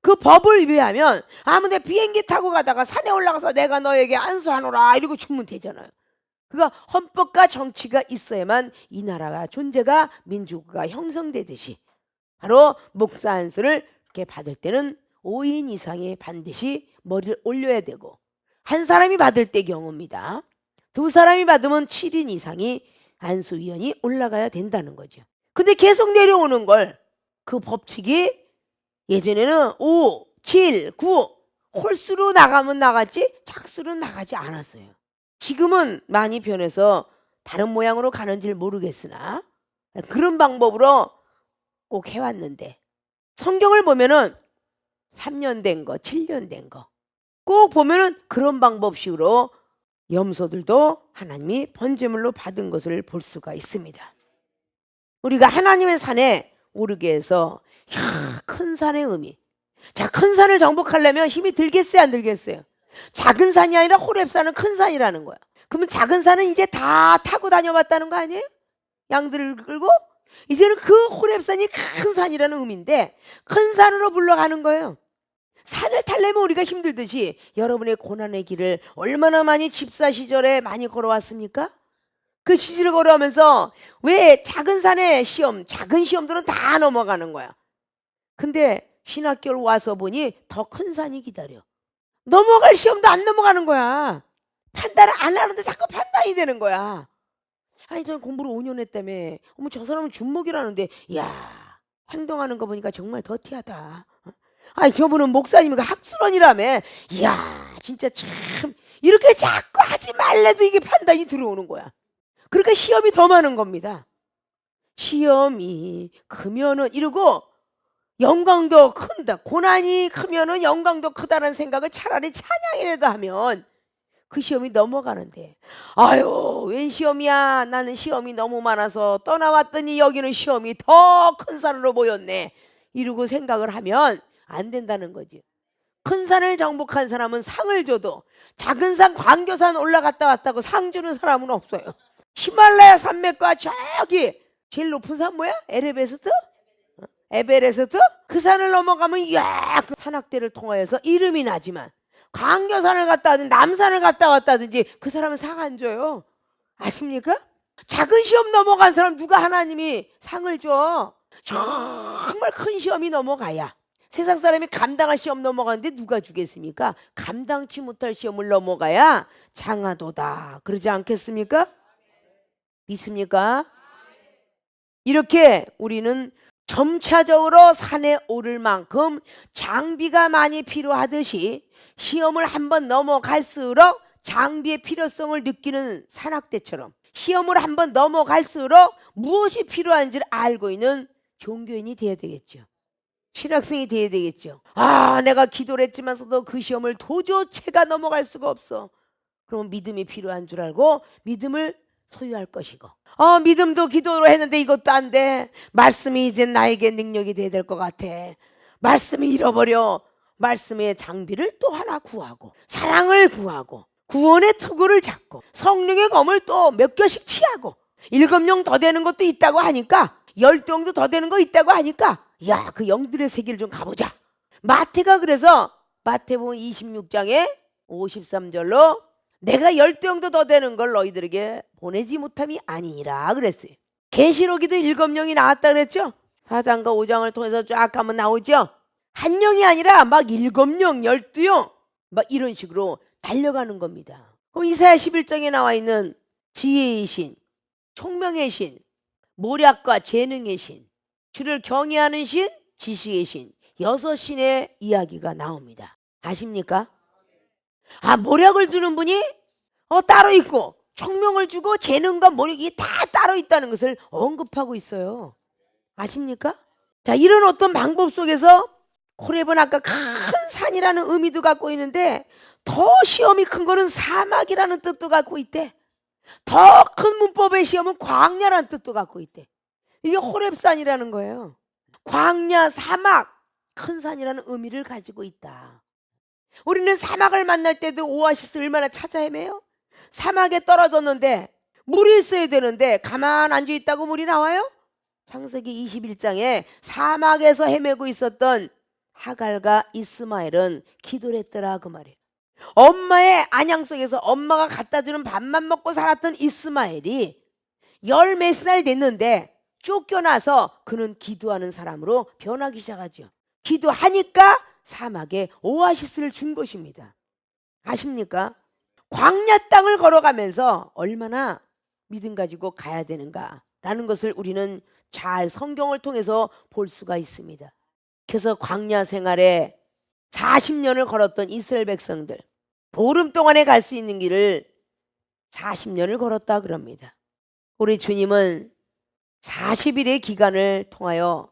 그 법을 위하면 아무데 비행기 타고 가다가 산에 올라가서 내가 너에게 안수하노라 이러고 주면 되잖아요. 그러니까 헌법과 정치가 있어야만 이 나라가 존재가 민주가 형성되듯이 바로 목사 안수를 이렇게 받을 때는 5인 이상이 반드시 머리를 올려야 되고 한 사람이 받을 때 경우입니다. 두 사람이 받으면 7인 이상이 안수위원이 올라가야 된다는 거죠. 근데 계속 내려오는 걸 그 법칙이 예전에는 5, 7, 9 홀수로 나가면 나갔지 작수로 나가지 않았어요. 지금은 많이 변해서 다른 모양으로 가는지 모르겠으나 그런 방법으로 꼭 해왔는데 성경을 보면은 3년 된 거, 7년 된 거 꼭 보면은 그런 방법식으로 염소들도 하나님이 번제물로 받은 것을 볼 수가 있습니다. 우리가 하나님의 산에 오르게 해서 큰 산의 의미. 자, 큰 산을 정복하려면 힘이 들겠어요, 안 들겠어요? 작은 산이 아니라 호렙산은 큰 산이라는 거야. 그러면 작은 산은 이제 다 타고 다녀봤다는 거 아니에요? 양들을 끌고? 이제는 그 호렙산이 큰 산이라는 의미인데 큰 산으로 불러가는 거예요. 산을 타려면 우리가 힘들듯이 여러분의 고난의 길을 얼마나 많이 집사 시절에 많이 걸어왔습니까? 그 시절을 걸어오면서 왜 작은 산의 시험, 작은 시험들은 다 넘어가는 거야. 근데 신학교를 와서 보니 더 큰 산이 기다려. 넘어갈 시험도 안 넘어가는 거야. 판단을 안 하는데 자꾸 판단이 되는 거야. 아니, 저 공부를 5년 했다며. 어머, 저 사람은 준목이라는데, 야, 행동하는 거 보니까 정말 더티하다. 아니, 저분은 목사님이고 학술원이라며. 이야, 진짜 참 이렇게 자꾸 하지 말래도 이게 판단이 들어오는 거야. 그러니까 시험이 더 많은 겁니다. 시험이 크면은 이러고 영광도 큰다. 고난이 크면은 영광도 크다는 생각을 차라리 찬양이라도 하면 그 시험이 넘어가는데, 아유, 웬 시험이야. 나는 시험이 너무 많아서 떠나왔더니 여기는 시험이 더 큰 산으로 보였네. 이러고 생각을 하면 안 된다는 거지. 큰 산을 정복한 사람은 상을 줘도 작은 산 광교산 올라갔다 왔다고 상 주는 사람은 없어요. 히말라야 산맥과 저기 제일 높은 산 뭐야? 에베레스트? 에베레스트? 그 산을 넘어가면 이야, 그 산악대를 통하여서 이름이 나지만 광교산을 갔다 왔든지 남산을 갔다 왔다든지 그 사람은 상 안 줘요. 아십니까? 작은 시험 넘어간 사람 누가 하나님이 상을 줘? 정말 큰 시험이 넘어가야. 세상 사람이 감당할 시험 넘어가는데 누가 주겠습니까? 감당치 못할 시험을 넘어가야 장하도다. 그러지 않겠습니까? 믿습니까? 이렇게 우리는 점차적으로 산에 오를 만큼 장비가 많이 필요하듯이 시험을 한번 넘어갈수록 장비의 필요성을 느끼는 산악대처럼 시험을 한번 넘어갈수록 무엇이 필요한지를 알고 있는 종교인이 되어야 되겠죠. 신학생이 되어야 되겠죠. 아, 내가 기도를 했지만서도 그 시험을 도저체가 넘어갈 수가 없어. 그러면 믿음이 필요한 줄 알고 믿음을 소유할 것이고, 믿음도 기도로 했는데 이것도 안 돼. 말씀이 이제 나에게 능력이 돼야 될 것 같아. 말씀이 잃어버려. 말씀의 장비를 또 하나 구하고, 사랑을 구하고, 구원의 투구를 잡고, 성령의 검을 또 몇 개씩 취하고, 7영 더 되는 것도 있다고 하니까, 10영도 더 되는 거 있다고 하니까, 야, 그 영들의 세계를 좀 가보자. 마태가 그래서 마태복음 26장에 53절로 내가 10영도 더 되는 걸 너희들에게 보내지 못함이 아니니라 그랬어요. 계시록에도 7영이 나왔다 그랬죠. 4장과 5장을 통해서 쫙 가면 나오죠. 한 영이 아니라 막 7영, 12영 막 이런 식으로 달려가는 겁니다. 그럼 이사야 11장에 나와 있는 지혜의 신, 총명의 신, 모략과 재능의 신, 주를 경외하는 신, 지식의 신, 6신의 이야기가 나옵니다. 아십니까? 아, 모략을 주는 분이 따로 있고 총명을 주고 재능과 모략이 다 따로 있다는 것을 언급하고 있어요. 아십니까? 자, 이런 어떤 방법 속에서 호렙은 아까 큰 산이라는 의미도 갖고 있는데 더 시험이 큰 거는 사막이라는 뜻도 갖고 있대. 더 큰 문법의 시험은 광야라는 뜻도 갖고 있대. 이게 호렙산이라는 거예요. 광야, 사막, 큰 산이라는 의미를 가지고 있다. 우리는 사막을 만날 때도 오아시스 얼마나 찾아 헤매요? 사막에 떨어졌는데 물이 있어야 되는데 가만 앉아 있다고 물이 나와요? 창세기 21장에 사막에서 헤매고 있었던 하갈과 이스마엘은 기도를 했더라 그 말이에요. 엄마의 안양 속에서 엄마가 갖다 주는 밥만 먹고 살았던 이스마엘이 열 몇 살 됐는데 쫓겨나서 그는 기도하는 사람으로 변하기 시작하죠. 기도하니까 사막에 오아시스를 준 것입니다. 아십니까? 광야 땅을 걸어가면서 얼마나 믿음 가지고 가야 되는가라는 것을 우리는 잘 성경을 통해서 볼 수가 있습니다. 그래서 광야 생활에 40년을 걸었던 이스라엘 백성들, 보름 동안에 갈 수 있는 길을 40년을 걸었다 그럽니다. 우리 주님은 40일의 기간을 통하여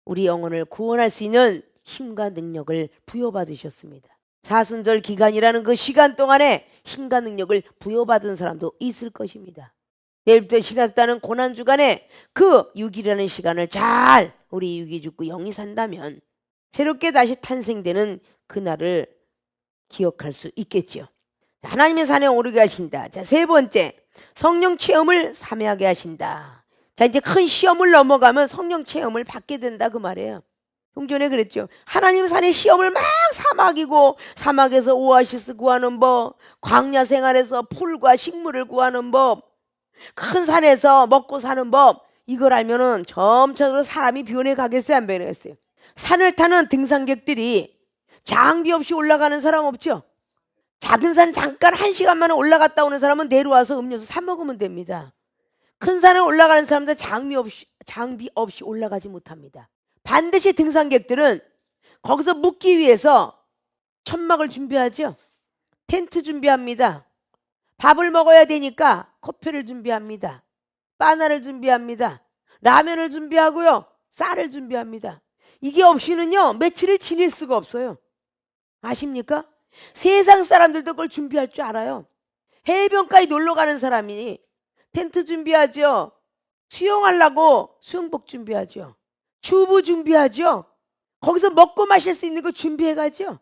우리 영혼을 구원할 수 있는 힘과 능력을 부여받으셨습니다. 사순절 기간이라는 그 시간 동안에 힘과 능력을 부여받은 사람도 있을 것입니다. 내일부터 시작되는 고난주간에 그 6일이라는 시간을 잘 우리 육이 죽고 영이 산다면 새롭게 다시 탄생되는 그날을 기억할 수 있겠지요. 하나님의 산에 오르게 하신다. 자, 세 번째, 성령 체험을 삼회하게 하신다. 자, 이제 큰 시험을 넘어가면 성령 체험을 받게 된다 그 말이에요. 종전에 그랬죠. 하나님 산에 시험을 막 사막이고 사막에서 오아시스 구하는 법, 광야 생활에서 풀과 식물을 구하는 법, 큰 산에서 먹고 사는 법, 이걸 알면은 점차적으로 사람이 변해가겠어요, 안 변해가겠어요? 산을 타는 등산객들이 장비 없이 올라가는 사람 없죠? 작은 산 잠깐 1시간 만에 올라갔다 오는 사람은 내려와서 음료수 사 먹으면 됩니다. 큰 산에 올라가는 사람들 장비 없이 올라가지 못합니다. 반드시 등산객들은 거기서 묵기 위해서 천막을 준비하죠. 텐트 준비합니다. 밥을 먹어야 되니까 커피를 준비합니다. 바나를 준비합니다. 라면을 준비하고요. 쌀을 준비합니다. 이게 없이는요 며칠을 지낼 수가 없어요. 아십니까? 세상 사람들도 그걸 준비할 줄 알아요. 해변가에 놀러 가는 사람이 텐트 준비하죠. 수영하려고 수영복 준비하죠. 주부 준비하죠. 거기서 먹고 마실 수 있는 거 준비해 가죠.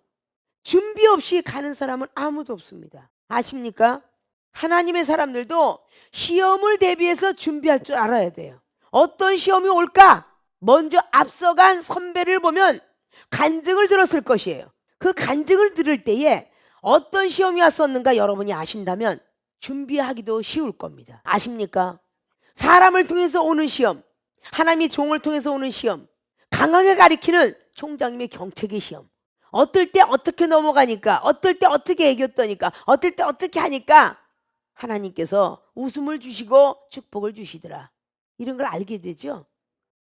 준비 없이 가는 사람은 아무도 없습니다. 아십니까? 하나님의 사람들도 시험을 대비해서 준비할 줄 알아야 돼요. 어떤 시험이 올까? 먼저 앞서간 선배를 보면 간증을 들었을 것이에요. 그 간증을 들을 때에 어떤 시험이 왔었는가 여러분이 아신다면 준비하기도 쉬울 겁니다. 아십니까? 사람을 통해서 오는 시험, 하나님의 종을 통해서 오는 시험, 강하게 가리키는 총장님의 경책의 시험, 어떨 때 어떻게 넘어가니까, 어떨 때 어떻게 이겼더니까, 어떨 때 어떻게 하니까 하나님께서 웃음을 주시고 축복을 주시더라. 이런 걸 알게 되죠.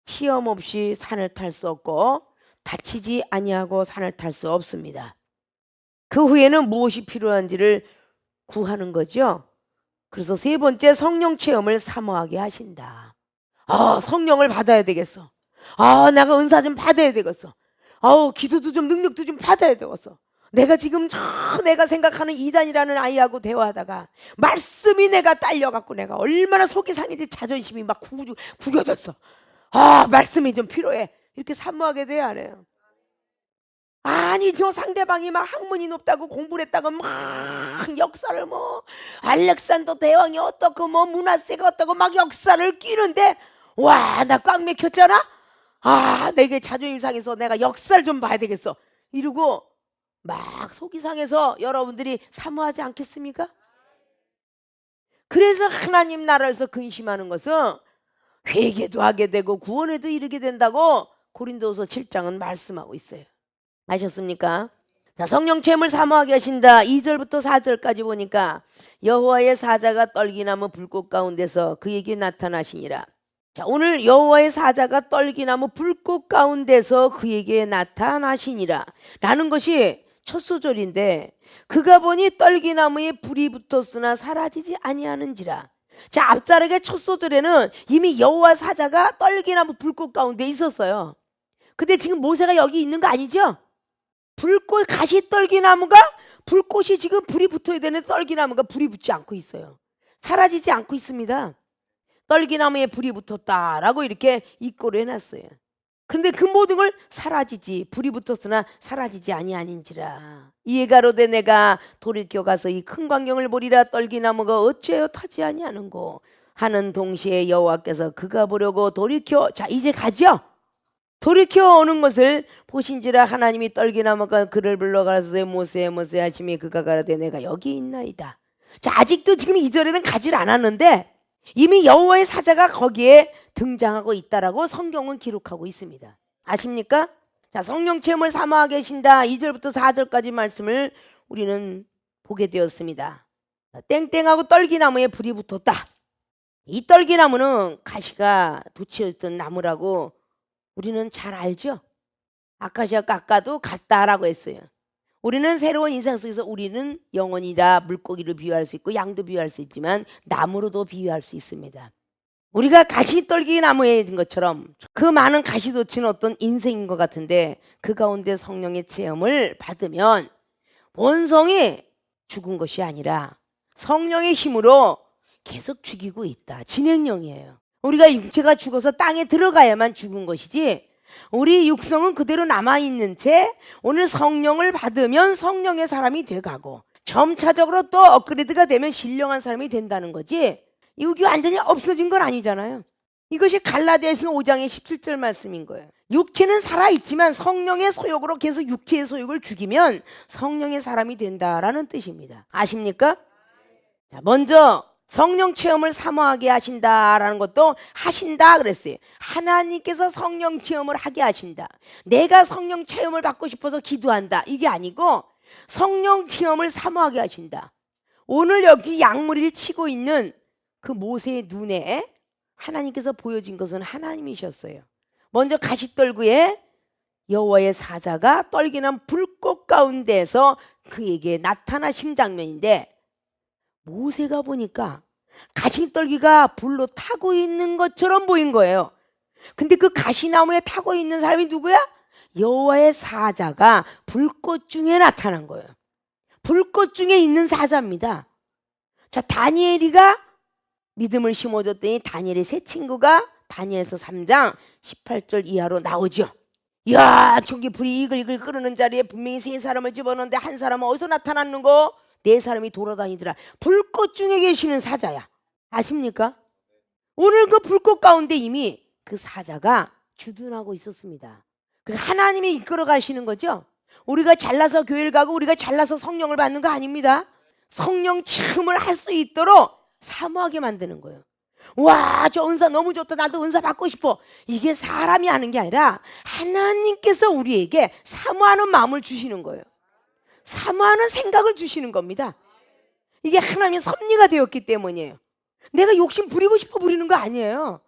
시험 없이 산을 탈 수 없고 다치지 아니하고 산을 탈 수 없습니다. 그 후에는 무엇이 필요한지를 구하는 거죠. 그래서 세 번째, 성령 체험을 사모하게 하신다. 성령을 받아야 되겠어. 내가 은사 좀 받아야 되겠어. 기도도 좀 능력도 좀 받아야 되겠어. 내가 지금 내가 생각하는 이단이라는 아이하고 대화하다가 말씀이 내가 딸려갖고 내가 얼마나 속이 상해지 자존심이 막 구겨졌어. 말씀이 좀 필요해. 이렇게 사모하게 돼야 하네요. 아니 저 상대방이 막 학문이 높다고 공부를 했다고 막 역사를 알렉산더 대왕이 어떻고 문하세가 어떻고 막 역사를 끼는데 와, 나 꽉 맥혔잖아. 내게 자존심 상해서 내가 역사를 좀 봐야 되겠어. 이러고 막 속이 상해서 여러분들이 사모하지 않겠습니까? 그래서 하나님 나라에서 근심하는 것은 회개도 하게 되고 구원에도 이르게 된다고 고린도서 7장은 말씀하고 있어요. 아셨습니까? 자, 성령 체험을 사모하게 하신다. 2절부터 4절까지 보니까 여호와의 사자가 떨기나무 불꽃 가운데서 그에게 나타나시니라. 자, 오늘 여호와의 사자가 떨기나무 불꽃 가운데서 그에게 나타나시니라 라는 것이 첫 소절인데, 그가 보니 떨기나무에 불이 붙었으나 사라지지 아니하는지라. 자, 앞자락의 첫 소절에는 이미 여호와 사자가 떨기나무 불꽃 가운데 있었어요. 근데 지금 모세가 여기 있는 거 아니죠? 불꽃, 가시 떨기나무가 불꽃이 지금 불이 붙어야 되는 떨기나무가 불이 붙지 않고 있어요. 사라지지 않고 있습니다. 떨기나무에 불이 붙었다라고 이렇게 입고를 해놨어요. 근데 그 모든 걸 사라지지 불이 붙었으나 사라지지 아니하니라. 이에 가로되 내가 돌이켜 가서 이 큰 광경을 보리라. 떨기나무가 어찌하여 타지 아니하는고 하는 동시에 여호와께서 그가 보려고 돌이켜, 자 이제 가죠. 돌이켜 오는 것을 보신지라. 하나님이 떨기나무가 그를 불러 가라사대 모세 모세 하시매 그가 가라되 내가 여기 있나이다. 자 아직도 지금 이 절에는 가지 않았는데 이미 여호와의 사자가 거기에 등장하고 있다라고 성경은 기록하고 있습니다. 아십니까? 자, 성령 체험을 삼아 계신다. 2절부터 4절까지 말씀을 우리는 보게 되었습니다. 땡땡하고 떨기나무에 불이 붙었다. 이 떨기나무는 가시가 돋치었던 나무라고 우리는 잘 알죠? 아카시아 깎아도 같다라고 했어요. 우리는 새로운 인상 속에서 우리는 영혼이다. 물고기를 비유할 수 있고 양도 비유할 수 있지만 나무로도 비유할 수 있습니다. 우리가 가시떨기 나무에 있는 것처럼 그 많은 가시돋치는 어떤 인생인 것 같은데 그 가운데 성령의 체험을 받으면 본성이 죽은 것이 아니라 성령의 힘으로 계속 죽이고 있다. 진행형이에요. 우리가 육체가 죽어서 땅에 들어가야만 죽은 것이지 우리 육성은 그대로 남아있는 채 오늘 성령을 받으면 성령의 사람이 돼가고 점차적으로 또 업그레이드가 되면 신령한 사람이 된다는 거지 이게 완전히 없어진 건 아니잖아요. 이것이 갈라디아서 5장의 17절 말씀인 거예요. 육체는 살아있지만 성령의 소욕으로 계속 육체의 소욕을 죽이면 성령의 사람이 된다라는 뜻입니다. 아십니까? 자, 먼저 성령 체험을 사모하게 하신다라는 것도 하신다 그랬어요. 하나님께서 성령 체험을 하게 하신다. 내가 성령 체험을 받고 싶어서 기도한다. 이게 아니고 성령 체험을 사모하게 하신다. 오늘 여기 양무리를 치고 있는 그 모세의 눈에 하나님께서 보여진 것은 하나님이셨어요. 먼저 가시떨구에 여호와의 사자가 떨기난 불꽃 가운데에서 그에게 나타나신 장면인데 모세가 보니까 가시떨기가 불로 타고 있는 것처럼 보인 거예요. 근데 그 가시나무에 타고 있는 사람이 누구야? 여호와의 사자가 불꽃 중에 나타난 거예요. 불꽃 중에 있는 사자입니다. 자, 다니엘이가 믿음을 심어줬더니 다니엘의 세 친구가 다니엘서 3장 18절 이하로 나오죠. 이야, 저기 불이 이글이글 끓는 자리에 분명히 세 사람을 집어넣는데 한 사람은 어디서 나타났는고? 네 사람이 돌아다니더라. 불꽃 중에 계시는 사자야. 아십니까? 오늘 그 불꽃 가운데 이미 그 사자가 주둔하고 있었습니다. 하나님이 이끌어 가시는 거죠. 우리가 잘나서 교회를 가고 우리가 잘나서 성령을 받는 거 아닙니다. 성령 체험을 할 수 있도록 사모하게 만드는 거예요. 와, 저 은사 너무 좋다. 나도 은사 받고 싶어. 이게 사람이 하는 게 아니라 하나님께서 우리에게 사모하는 마음을 주시는 거예요. 사모하는 생각을 주시는 겁니다. 이게 하나님의 섭리가 되었기 때문이에요. 내가 욕심 부리고 싶어 부리는 거 아니에요.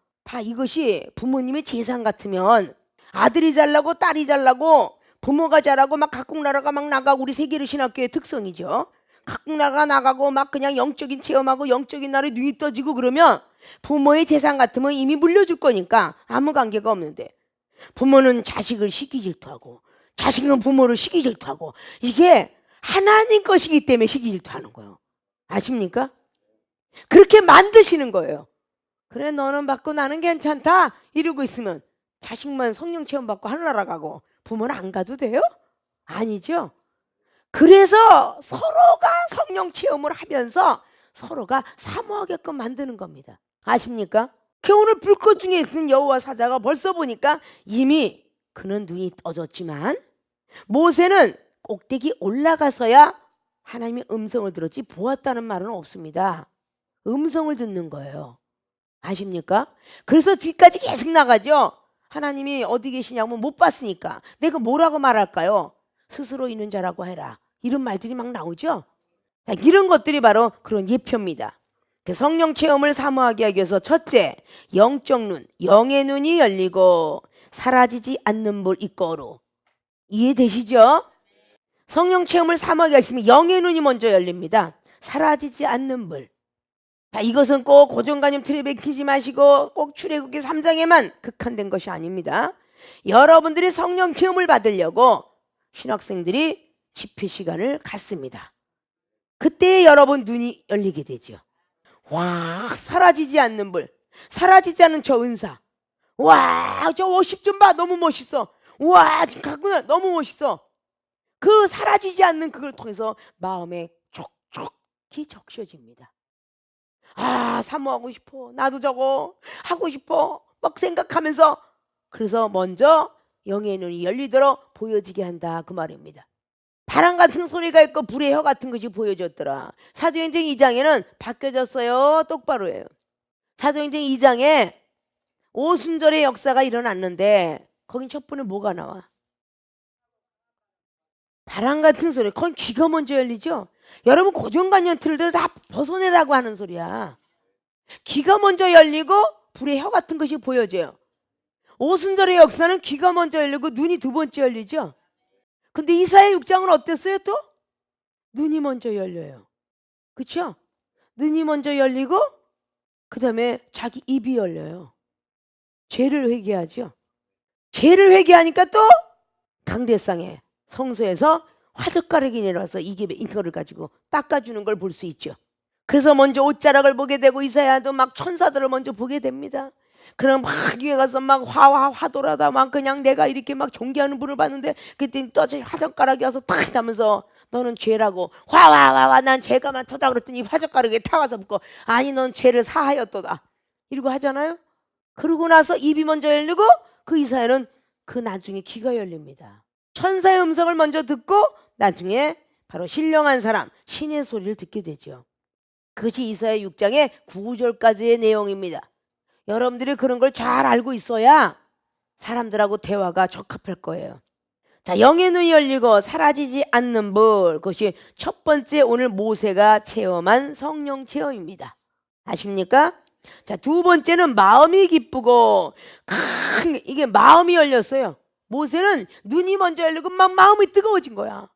이것이 부모님의 재산 같으면 아들이 잘나고 딸이 잘나고 부모가 잘하고 막 각국 나라가 막 나가고 우리 세계를 신학교의 특성이죠. 각국 나라가 나가고 막 그냥 영적인 체험하고 영적인 나라에 눈이 떠지고 그러면 부모의 재산 같으면 이미 물려줄 거니까 아무 관계가 없는데 부모는 자식을 시기 질투하고 자식은 부모를 시기 질투하고 이게 하나님 것이기 때문에 시기 질투하는 거예요. 아십니까? 그렇게 만드시는 거예요. 그래 너는 받고 나는 괜찮다 이러고 있으면 자식만 성령 체험 받고 하늘나라 가고 부모는 안 가도 돼요? 아니죠. 그래서 서로가 성령 체험을 하면서 서로가 사모하게끔 만드는 겁니다. 아십니까? 그 오늘 불꽃 중에 있는 여호와 사자가 벌써 보니까 이미 그는 눈이 떠졌지만 모세는 꼭대기 올라가서야 하나님의 음성을 들었지 보았다는 말은 없습니다. 음성을 듣는 거예요. 아십니까? 그래서 뒤까지 계속 나가죠. 하나님이 어디 계시냐고 못 봤으니까 내가 뭐라고 말할까요? 스스로 있는 자라고 해라. 이런 말들이 막 나오죠. 이런 것들이 바로 그런 예표입니다. 성령 체험을 사모하게 하기 위해서 첫째, 영적 눈, 영의 눈이 열리고 사라지지 않는 불 이거로. 이해되시죠? 성령 체험을 사모하게 하시면 영의 눈이 먼저 열립니다. 사라지지 않는 불. 자, 이것은 꼭 고정관념 틀에 박히지 마시고 꼭 출애굽기 3장에만 극한된 것이 아닙니다. 여러분들이 성령 체험을 받으려고 신학생들이 집회 시간을 갖습니다. 그때 여러분 눈이 열리게 되죠. 와, 사라지지 않는 불, 사라지지 않는 저 은사. 와, 저 워십 좀 봐. 너무 멋있어. 와, 가구나. 너무 멋있어. 그 사라지지 않는 그걸 통해서 마음에 촉촉히 적셔집니다. 아, 사모하고 싶어. 나도 저거 하고 싶어. 막 생각하면서 그래서 먼저 영의 눈이 열리도록 보여지게 한다 그 말입니다. 바람 같은 소리가 있고 불의 혀 같은 것이 보여졌더라. 사도행전 2장에는 바뀌어졌어요. 똑바로 해요. 사도행전 2장에 오순절의 역사가 일어났는데 거긴 첫 번에 뭐가 나와? 바람 같은 소리. 그건 귀가 먼저 열리죠. 여러분 고정관념 틀들 다 벗어내라고 하는 소리야. 귀가 먼저 열리고 불의 혀 같은 것이 보여져요. 오순절의 역사는 귀가 먼저 열리고 눈이 두 번째 열리죠. 근데 이사야 6장은 어땠어요 또? 눈이 먼저 열려요. 그렇죠? 눈이 먼저 열리고 그 다음에 자기 입이 열려요. 죄를 회개하죠. 죄를 회개하니까 또 강대상에 성소에서 화젓가락이 내려와서 이거를 가지고 닦아주는 걸 볼 수 있죠. 그래서 먼저 옷자락을 보게 되고 이사야도 막 천사들을 먼저 보게 됩니다. 그럼 막 위에 가서 막 화돌하다 막 그냥 내가 이렇게 막 존귀하는 분을 봤는데 그랬더니 또 화젓가락이 와서 탁 하면서 너는 죄라고 난 죄가 많다 그랬더니 화젓가락에 타와서 묻고 아니 넌 죄를 사하였도다 이러고 하잖아요. 그러고 나서 입이 먼저 열리고 그 이사야는 그 나중에 귀가 열립니다. 천사의 음성을 먼저 듣고 나중에 바로 신령한 사람 신의 소리를 듣게 되죠. 그것이 이사야 6장의 9절까지의 내용입니다. 여러분들이 그런 걸 잘 알고 있어야 사람들하고 대화가 적합할 거예요. 자, 영의 눈이 열리고 사라지지 않는 불, 그것이 첫 번째 오늘 모세가 체험한 성령 체험입니다. 아십니까? 자, 두 번째는 마음이 기쁘고 이게 마음이 열렸어요. 모세는 눈이 먼저 열리고 막 마음이 뜨거워진 거야.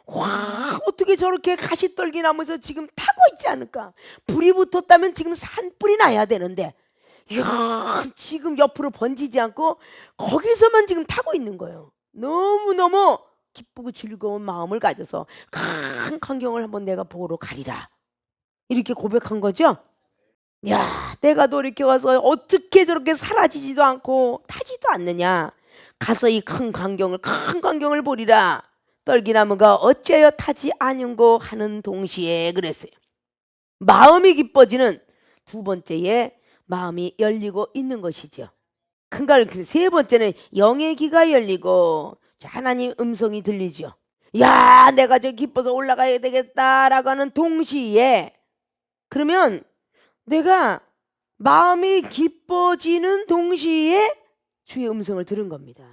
와, 어떻게 저렇게 가시떨기 나무에서 지금 타고 있지 않을까? 불이 붙었다면 지금 산불이 나야 되는데 이야, 지금 옆으로 번지지 않고 거기서만 지금 타고 있는 거예요. 너무너무 기쁘고 즐거운 마음을 가져서 큰 광경을 한번 내가 보러 가리라 이렇게 고백한 거죠. 야, 내가 돌이켜와서 어떻게 저렇게 사라지지도 않고 타지도 않느냐. 가서 이 큰 광경을 보리라. 떨기나무가 어째여 타지 아니고 하는 동시에 그랬어요. 마음이 기뻐지는 두 번째에 마음이 열리고 있는 것이죠. 세 번째는 영의 귀가 열리고 하나님 음성이 들리죠. 야, 내가 저 기뻐서 올라가야 되겠다라고 하는 동시에 그러면 내가 마음이 기뻐지는 동시에 주의 음성을 들은 겁니다.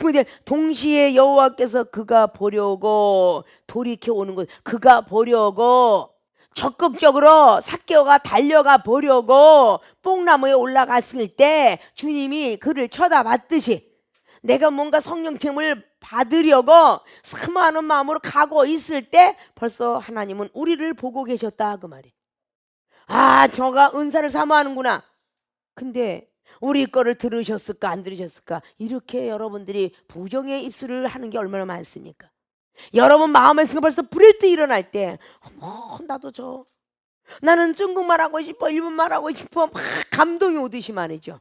근데 동시에 여호와께서 그가 보려고 돌이켜 오는 것, 그가 보려고 적극적으로 삭개오가 달려가 보려고 뽕나무에 올라갔을 때 주님이 그를 쳐다봤듯이 내가 뭔가 성령체험을 받으려고 사모하는 마음으로 가고 있을 때 벌써 하나님은 우리를 보고 계셨다 그 말이에요. 아, 저가 은사를 사모하는구나. 근데 우리 거를 들으셨을까 안 들으셨을까 이렇게 여러분들이 부정의 입술을 하는 게 얼마나 많습니까? 여러분 마음에서 벌써 불일 듯 일어날 때 나도 나는 중국말 하고 싶어 일본말 하고 싶어 막 감동이 오듯이 말이죠.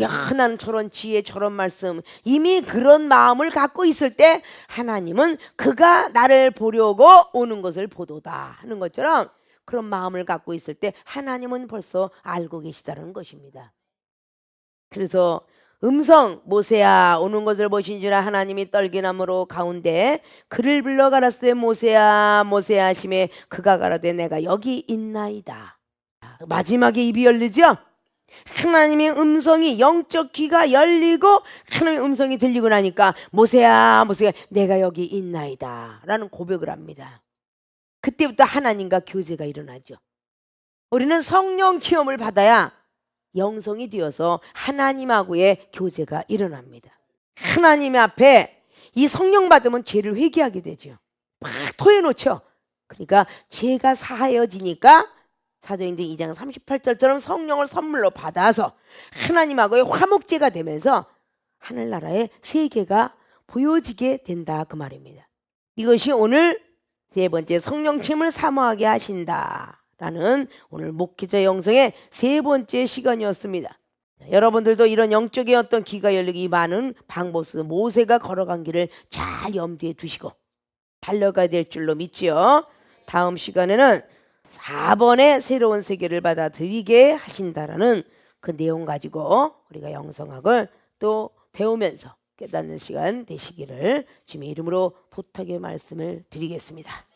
야, 나는 저런 지혜 저런 말씀 이미 그런 마음을 갖고 있을 때 하나님은 그가 나를 보려고 오는 것을 보도다 하는 것처럼 그런 마음을 갖고 있을 때 하나님은 벌써 알고 계시다는 것입니다. 그래서 음성 모세야 오는 것을 보신지라 하나님이 떨기나무로 가운데 그를 불러 가라사대 모세야 모세야 하심에 그가 가라되 내가 여기 있나이다. 마지막에 입이 열리죠. 하나님의 음성이 영적 귀가 열리고 하나님의 음성이 들리고 나니까 모세야 모세야 내가 여기 있나이다 라는 고백을 합니다. 그때부터 하나님과 교제가 일어나죠. 우리는 성령 체험을 받아야 영성이 되어서 하나님하고의 교제가 일어납니다. 하나님 앞에 이 성령 받으면 죄를 회개하게 되죠. 막 토해놓죠. 그러니까 죄가 사하여지니까 사도행전 2장 38절처럼 성령을 선물로 받아서 하나님하고의 화목제가 되면서 하늘나라의 세계가 보여지게 된다 그 말입니다. 이것이 오늘 세 번째 성령침을 사모하게 하신다 라는 오늘 목회자 영성의 세 번째 시간이었습니다. 여러분들도 이런 영적인 어떤 기가 열리기 많은 방보스 모세가 걸어간 길을 잘 염두에 두시고 달려가야 될 줄로 믿지요. 다음 시간에는 4번의 새로운 세계를 받아들이게 하신다라는 그 내용 가지고 우리가 영성학을 또 배우면서 깨닫는 시간 되시기를 주님의 이름으로 부탁의 말씀을 드리겠습니다.